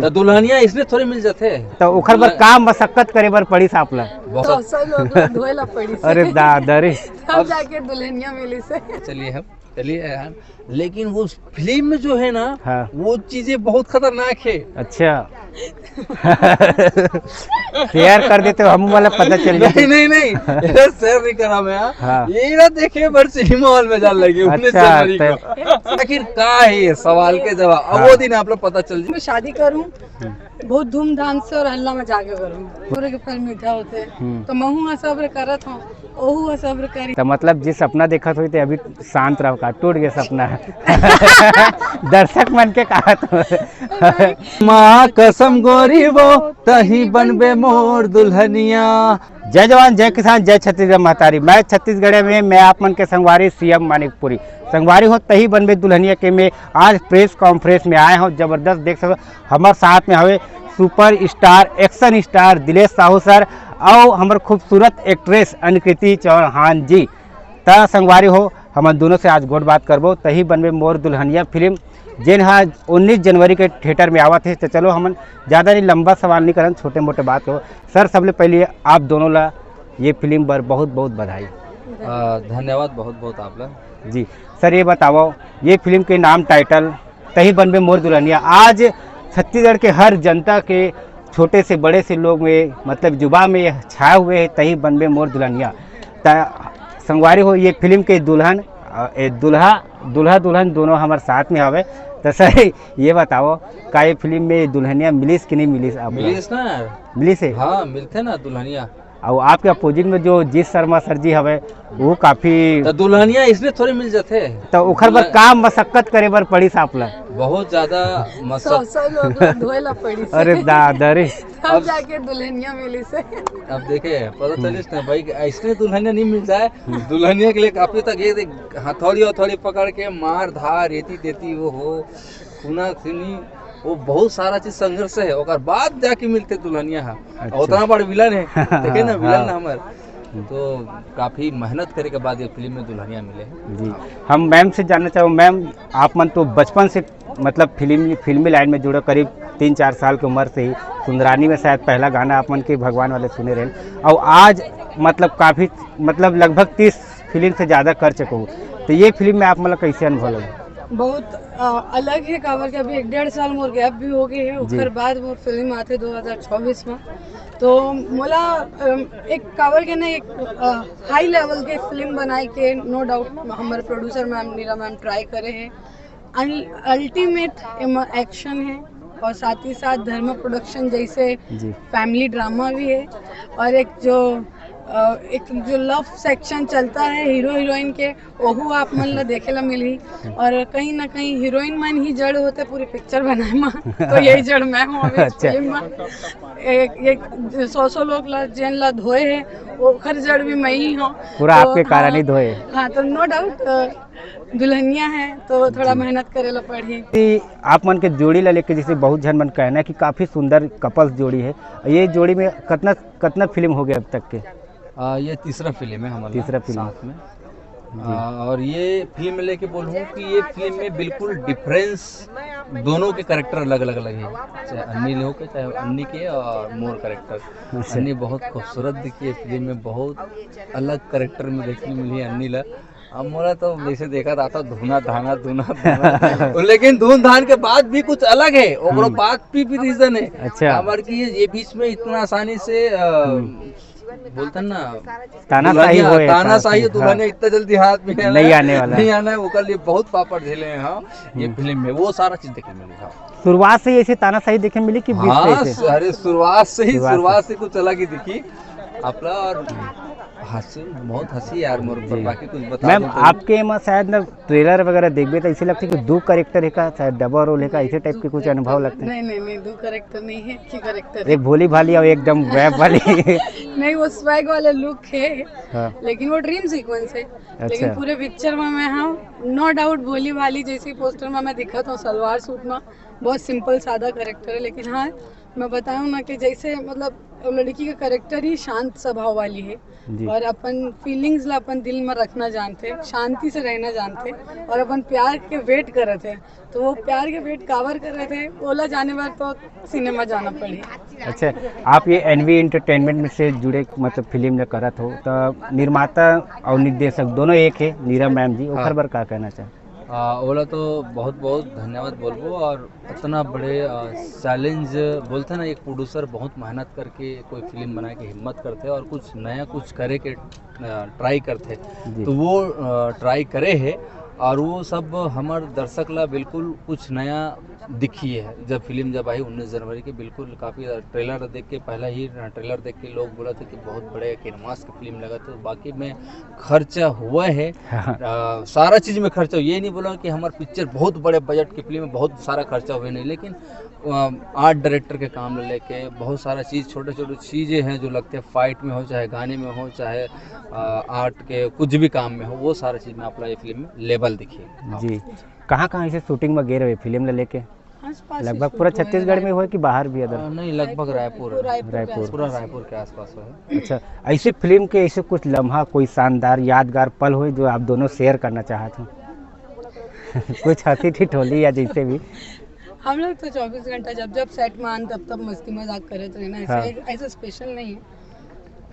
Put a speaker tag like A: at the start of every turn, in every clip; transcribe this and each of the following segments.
A: तो दुल्हनिया इसलिए थोड़ी मिल जाते
B: तो ओखर बर काम मशक्कत करे बर पड़ी सापला
A: बहुत।
C: सब लोग ला धोएला पड़ी से
B: अरे दादा रे
C: तब जाके दुल्हनिया मिली से।
A: चलिए यार, लेकिन वो फिल्म में जो है ना,
B: हाँ।
A: वो चीजें बहुत खतरनाक है।
B: अच्छा शेयर कर देते हो, हम वाला पता चल
A: नहीं नहीं नहीं, ये शेयर नहीं करा मैं।
B: हाँ।
A: ये ना देखे बड़ सिनेमा हॉल में जान लगे 19
B: अच्छा,
A: जनवरी को। आखिर का है ये सवाल के जवाब, अब वो दिन आप लोग पता चल जाए।
C: मैं शादी करूं बहुत धूमधाम से और हल्ला मचा के करूं, पूरे के फल मीठा होते तो महू सब्र करत हूं, ओहू सब्र करी।
B: तो मतलब जिस सपना देखा तो अभी शांत रहो का टूट गया सपना दर्शक मन के कहा तो
A: माँ कसम गोरी वो तही बनबे मोर दुल्हनिया।
B: जय जवान जय किसान जय छत्तीसगढ़ महतारी। मैं छत्तीसगढ़ में मैं आप मन के संगवारी सीएम मानिकपुरी संगवारी हो तही बनबे दुल्हनिया के में आज प्रेस कॉन्फ्रेंस में आए हो। जबरदस्त देख सको हमारे साथ में हवे super star action star Dilesh Sahu sir और हमारे खूबसूरत एक्ट्रेस अनुकृति चौहान जी। त संगवारी हो हम दोनों से आज गोट बात करबो तही बनबे मोर दुल्हनिया फिल्म जेन हाँ 19 जनवरी के थिएटर में आवत है। तो चलो हम ज़्यादा नहीं लंबा सवाल नहीं करन, छोटे मोटे बात हो। सर सबले पहले आप दोनों ला ये फिल्म पर बहुत बहुत बधाई।
A: धन्यवाद बहुत बहुत आप लोग
B: जी। सर ये बताओ ये फिल्म के नाम टाइटल तही बनबे मोर दुल्हनिया आज छत्तीसगढ़ के हर जनता के छोटे से बड़े से लोग में मतलब जुबा में छाए हुए है तही बनबे मोर दुल्हनिया। संगवारी हो ये फिल्म के दुल्हन दूल्हा दुल्हन दोनों हमारे साथ में हवे। तो सर ये बताओ का ये फिल्म में दुल्हनिया मिलीस कि नहीं मिलीस? आप
A: मिलीस ना,
B: मिलीस है।
A: हाँ मिलते ना दुल्हनिया।
B: और आपके अपोजिट में जो जीत शर्मा सर जी हवे वो काफी
A: तो दुल्हनिया इसलिए थोड़ी मिल जाते।
B: तो ओखर बर काम मशक्कत करे बर पड़ी सापला
A: बहुत ज्यादा
C: सब लोग ला धोएला पड़ी से
B: अरे दादा रे
C: तब जाके दुल्हनिया मिली से।
A: अब देखे पता चलिस ना भाई, ऐसे दुल्हनिया नहीं मिलता है। दुल्हनिया के लिए काफी तक ये हथौड़ी पकड़ के मार धार रेती देती वो हो सुना सुनी वो बहुत सारा चीज संघर्ष है और बाद जाके मिलते दुल्हनिया।
B: अच्छा।
A: उतना बड़ा विलन है देखे ना विलन ना हमारे, तो काफी मेहनत करे के बाद ये फिल्म में दुल्हनिया मिले
B: जी। हम मैम से जानना चाहूँ, मैम आप मन तो बचपन से मतलब फिल्मी लाइन में जुड़े, करीब 3-4 साल की उम्र से ही सुंदरानी में शायद पहला गाना आप मन के भगवान वाले सुने रहे और आज मतलब काफ़ी मतलब लगभग 30 फिल्म से ज़्यादा कर चुके हो। तो ये फिल्म में आप मतलब कैसे अनुभव लगे?
C: बहुत अलग है कावर के, अभी 1.5 साल मोर गैप भी हो गए है उसके बाद वो फिल्म आते 2024 में। तो मोला एक कावर के ना एक हाई लेवल के फिल्म बनाए के नो डाउट हमारे प्रोड्यूसर मैम नीरा मैम ट्राई करे हैं। अल्टीमेट एक्शन है और साथ ही साथ धर्म प्रोडक्शन जैसे फैमिली ड्रामा भी है और एक जो लव सेक्शन चलता है हीरो हीरोइन के ओहू आप मन ला देखे ला मिली और कहीं ना कहीं हीरोइन मन ही जड़ होते पूरी पिक्चर बनाए में तो यही जड़ मैं हूँ अभी इस फिल्म में। एक 100 लोग ला जेन ला धोए है ओखर जड़ भी मैं ही हूँ
B: पूरा
C: तो
B: आपके कारण ही धोए।
C: हाँ तो नो डाउट दुल्हनिया है तो थोड़ा मेहनत करे ला पड़ी।
B: आप मन के जोड़ी ला लेके जैसे बहुत जन मन कहना है कि काफी सुंदर कपल्स जोड़ी है, ये जोड़ी में कितना फिल्म हो गया अब तक के?
A: ये तीसरा फिल्म है हमारा
B: तीसरा फिल्म
A: साथ में। और ये फिल्म लेके बोलूँ कि ये फिल्म में बिल्कुल डिफरेंस दोनों के कैरेक्टर अलग अलग लगे, चाहे अन्नी हो के चाहे अन्नी के और मोर कैरेक्टर। अन्नी बहुत खूबसूरत दिखी है फिल्म में, बहुत अलग कैरेक्टर में देखने मिली अन्नी ला। अब मोरा तो जैसे देखा था धुना धाना लेकिन धुन धान के बाद भी कुछ अलग है और बात भी रीजन है।
B: अच्छा।
A: हमारे की ये बीच में इतना आसानी से बोलते ना
B: तानाशाही
A: दुल्हनिया इतना जल्दी हाथ में
B: नहीं आने वाला,
A: नहीं आना है। वो लिए बहुत पापड़ झेले हैं। हाँ ये फिल्म में वो सारा चीज देखने मिली। हाँ
B: शुरुआत से ऐसे तानाशाही देखे मिली कि
A: अरे शुरुआत से कुछ अलग ही दिखी अपना और बहुत हंसी यार मोर पर। बाकी कुछ बता
B: मैम आपके में शायद ना ट्रेलर वगैरह देखबे तो ऐसे लगता है कि 2 कैरेक्टर है का, शायद डबल रोल है का, ऐसे टाइप के कुछ अनुभव लगते हैं?
C: नहीं 2 कैरेक्टर नहीं है, एक ही कैरेक्टर
B: एक भोली भाली और एकदम रैप वाली
C: नहीं वो स्वैग वाला लुक है।
B: हाँ।
C: लेकिन वो ड्रीम सीक्वेंस है। लेकिन पूरे पिक्चर में मैं हाँ नो डाउट भोली भाली जैसी पोस्टर में मैं दिखा था सलवार सूट में, बहुत सिंपल सादा कैरेक्टर है। लेकिन हाँ मैं बताऊं ना कि जैसे मतलब लड़की का करेक्टर ही शांत स्वभाव वाली है
B: जी।
C: और अपन फीलिंग्स ला अपन दिल में रखना जानते, शांति से रहना जानते और अपन प्यार के वेट कर रहे थे, तो वो प्यार के वेट कावर कर रहे थे, ओला जाने बाद तो सिनेमा जाना पड़ी।
B: अच्छा, आप ये एनवी एंटरटेनमेंट में से जुड़े मतलब फिल्म में करत हो, तो निर्माता और निर्देशक दोनों एक है नीरव मैम जी, ओकर बर का कहना चाहे?
A: ओला तो बहुत बहुत धन्यवाद बोलबो। और इतना बड़े चैलेंज बोलते हैं ना, एक प्रोड्यूसर बहुत मेहनत करके कोई फिल्म बना के हिम्मत करते हैं और कुछ नया कुछ करे के ट्राई करते,
B: जी।
A: तो वो ट्राई करे है और वो सब हमारे दर्शक ला बिल्कुल कुछ नया दिखी है। जब फिल्म जब आई 19 जनवरी की, बिल्कुल काफ़ी ट्रेलर देख के, पहला ही ट्रेलर देख के लोग बोला थे कि बहुत बड़े कैनवास की फिल्म लगा, तो बाकी में खर्चा हुआ है। सारा चीज़ में खर्चा, ये नहीं बोला कि हमारा पिक्चर बहुत बड़े बजट की फिल्म में बहुत सारा खर्चा हुआ नहीं, लेकिन आर्ट डायरेक्टर के काम लेके बहुत सारा चीज़, छोटे छोटे चीज़ें हैं जो लगते हैं, फाइट में हो चाहे गाने में हो चाहे आर्ट के कुछ भी काम में हो, वो सारा चीज़ में आप ये फिल्म में लेवल दिखिए
B: जी। कहाँ ऐसे शूटिंग में गए रहे फिल्म ले लेके?
C: आसपास
B: लगभग पूरा छत्तीसगढ़ में हो कि बाहर भी अदर?
A: नहीं, लगभग रायपुर
B: रायपुर।
A: पूरा रायपुर के आसपास है।
B: अच्छा, ऐसे फिल्म के ऐसे कुछ लम्हा, कोई शानदार यादगार पल हो जो आप दोनों शेयर करना चाहते हो? कुछ हंसी ठिठोली या जैसे भी?
C: हम लोग तो 24 घंटा जब जब सेट में आन तब मस्ती मजाक करते रहना,
B: हाँ।
C: ऐसा स्पेशल नहीं है।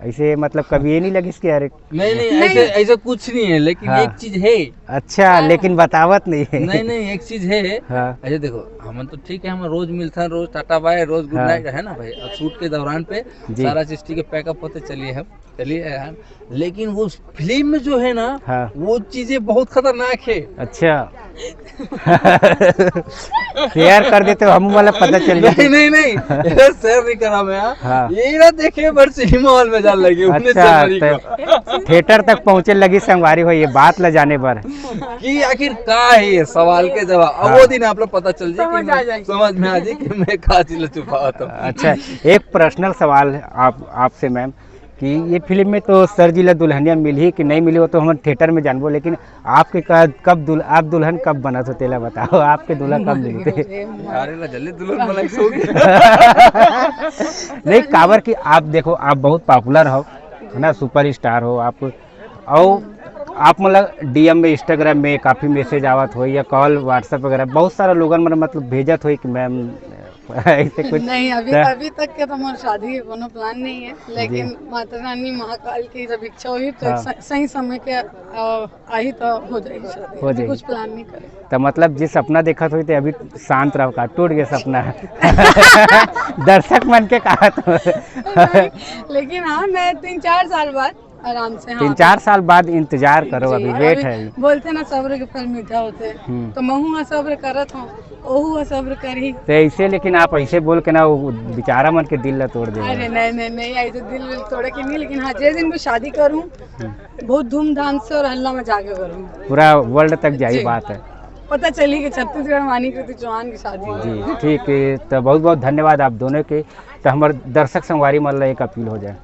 B: ऐसे मतलब कभी ये नहीं लगी इसके अरे?
A: नहीं, ऐसा कुछ नहीं है, लेकिन
B: हाँ।
A: एक चीज है।
B: अच्छा, लेकिन बतावत नहीं है।
A: नहीं, एक चीज है।
B: हाँ।
A: ऐसे देखो, हम तो ठीक है, हम रोज मिलते हैं, रोज टाटा बाय, रोज गुड
B: हाँ।
A: नाइट, है ना भाई। अब शूट के दौरान पे
B: जी।
A: सारा चीज ठीक है, पैकअप होते चलिए हम, लेकिन वो फिल्म में जो है ना,
B: हाँ।
A: वो चीजें बहुत खतरनाक है।
B: अच्छा। शेयर कर देते हो, हम वाला पता चल जाए।
A: नहीं शेयर नहीं करा मैं।
B: हाँ।
A: ये ना देखे बड़ सिनेमा हॉल में जाने लगे 19 जनवरी को।
B: अच्छा, थिएटर तक पहुँचे लगी संगवारी हो, ये बात ल जाने पर
A: कि आखिर का है ये सवाल के जवाब। अब वो दिन आप लोग पता चल जाए, समझ में आ जाए कि मैं का चीज छुपा था।
B: अच्छा, एक पर्सनल सवाल है आपसे मैम, कि ये फिल्म में तो सर जी ला दुल्हनिया मिली कि नहीं मिली, वो तो हम थिएटर में जानबो, लेकिन आपके आप दुल्हन कब बनत हो तेला बताओ, आपके दूल्हा कब मिलते?
A: अरे ना जल्दी दुल्हन बना सो
B: नहीं, काबर की आप देखो, आप बहुत पॉपुलर हो, है ना, सुपर स्टार हो आप, और आप मतलब DM में, इंस्टाग्राम में काफ़ी मैसेज आवत हो या कॉल व्हाट्सएप वगैरह बहुत सारा लोगन मतलब भेजत हो कि मैम ऐसे कुछ?
C: नहीं, अभी तक के तो हमारी शादी के कोनो प्लान नहीं है, लेकिन माता रानी महाकाल की जब इच्छा हुई तो
B: हाँ।
C: सही समय के आई तो हो जाएगी शादी।
B: हो जाएगी।
C: कुछ प्लान नहीं करे।
B: तो मतलब जिस सपना देखा तो अभी शांत रहो, का टूट गया सपना? दर्शक मन के कहा तो
C: लेकिन हाँ, मैं 3-4 साल बाद आराम से, हाँ,
B: 3-4 साल बाद इंतजार करो, अभी वेट है।
C: बोलते ना सब्र के फल मीठा होते, तो महू सब्र करत हूँ, ओहू सब्र करी।
B: तो ऐसे, लेकिन आप ऐसे बोल के ना वो बेचारा मन के दिल ला तोड़ दे।
C: अरे नहीं ऐसे दिल तोड़े के नहीं, लेकिन हाँ, जिस दिन भी शादी करूँ बहुत धूमधाम से और हल्ला मचा के करूँ,
B: पूरा वर्ल्ड तक जाई बात है।
C: पता चली कि छत्तीसगढ़ मानी कृति चौहान की शादी है।
B: जी ठीक है, तो बहुत बहुत धन्यवाद आप दोनों के। तो हमारे दर्शक संगवारी मतलब एक अपील हो जाए।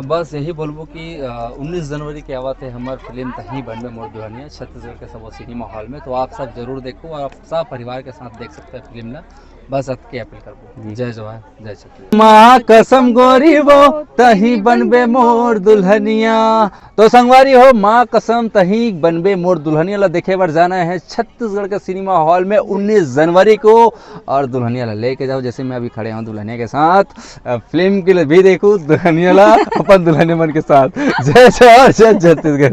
A: बस यही बोलबो कि 19 जनवरी के आवत है हमार फिल्म तहीं बनबे मोर दुल्हनिया छत्तीसगढ़ के सब सिनेमा हॉल में, तो आप सब जरूर देखो और आप सब परिवार के साथ देख सकते हैं फिल्म ला। बस अब के अपील करबो। जय जवान जय छत्तीसगढ़। माँ कसम गोरी वो तहीं बनबे मोर दुल्हनिया। तो संगवारी हो, माँ कसम तहीं बनबे मोर दुल्हनिया ला देखे बार जाना है छत्तीसगढ़ के सिनेमा हॉल में 19 जनवरी को, और दुल्हनिया ला लेके जाओ। जैसे मैं अभी खड़े हूँ दुल्हनिया के साथ, फिल्म के लिए भी देखूँ दुल्हनिया ला अपन दुल्हनिया मन के साथ। जय जवान जय छत्तीसगढ़।